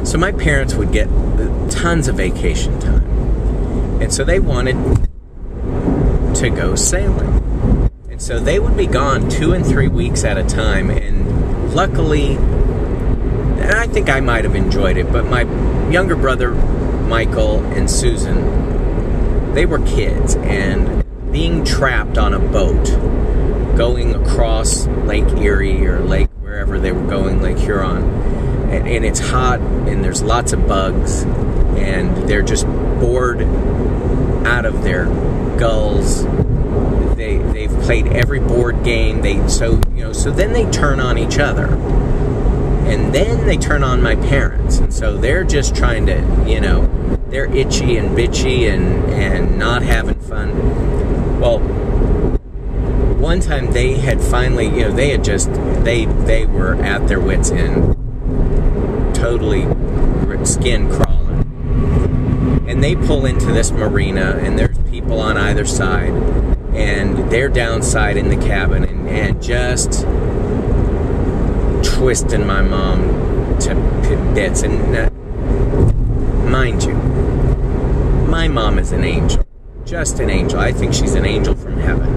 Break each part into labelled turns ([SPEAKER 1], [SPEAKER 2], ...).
[SPEAKER 1] So my parents would get tons of vacation time. And so they wanted to go sailing. And so they would be gone 2 and 3 weeks at a time. And luckily, and I think I might have enjoyed it, but my younger brother, Michael, and Susan, they were kids. And being trapped on a boat, going across Lake Erie or Lake wherever they were going, Lake Huron, and it's hot and there's lots of bugs and they're just bored out of their gulls. They've played every board game. So then they turn on each other, and then they turn on my parents, and so they're just trying to, they're itchy and bitchy and not having fun. Well, one time they had finally, they were at their wits' end, totally skin crawling. And they pull into this marina, and there's people on either side, and they're downside in the cabin, and just twisting my mom to bits. And mind you, my mom is an angel, just an angel. I think she's an angel from heaven.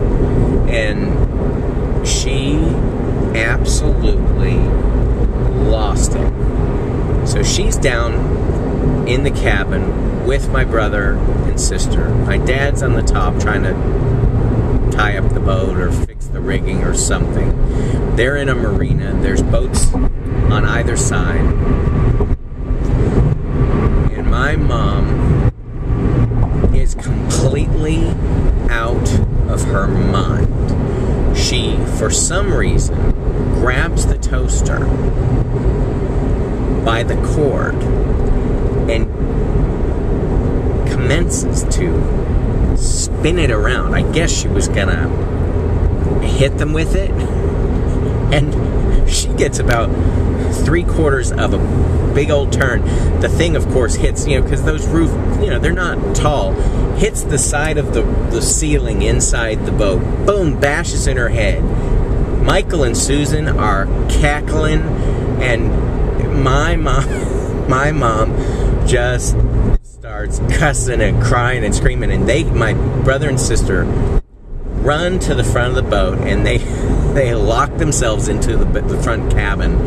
[SPEAKER 1] And she absolutely lost it. So she's down in the cabin with my brother and sister. My dad's on the top trying to tie up the boat or fix the rigging or something. They're in a marina. There's boats on either side. And my mom is completely out of her mind. She, for some reason, grabs the toaster by the cord and commences to spin it around. I guess she was gonna hit them with it, and she gets about 3/4 of a big old turn. The thing, of course, hits, because those roof, they're not tall, hits the side of the ceiling inside the boat. Boom, bashes in her head. Michael and Susan are cackling, and my mom just starts cussing and crying and screaming, and my brother and sister run to the front of the boat, and they lock themselves into the front cabin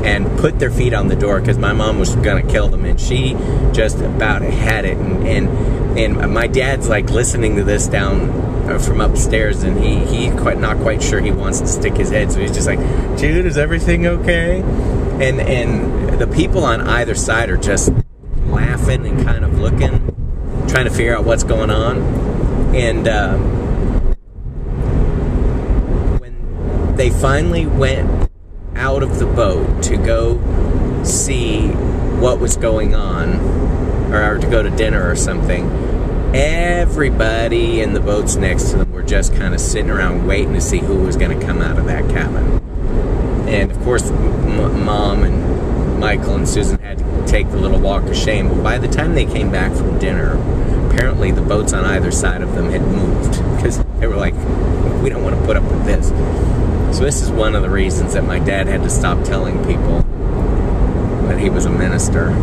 [SPEAKER 1] and put their feet on the door because my mom was gonna kill them, and she just about had it. And my dad's like listening to this down from upstairs, and he's not quite sure he wants to stick his head, so he's just like, "Dude, is everything okay?" And the people on either side are just laughing and kind of looking, trying to figure out what's going on. And when they finally went out of the boat to go see what was going on, or to go to dinner or something, everybody in the boats next to them were just kind of sitting around waiting to see who was going to come out of that cabin. And of course, Mom and Michael and Susan had to take the little walk of shame. But by the time they came back from dinner, apparently the boats on either side of them had moved, because they were like, "We don't want to put up with this." So this is one of the reasons that my dad had to stop telling people that he was a minister.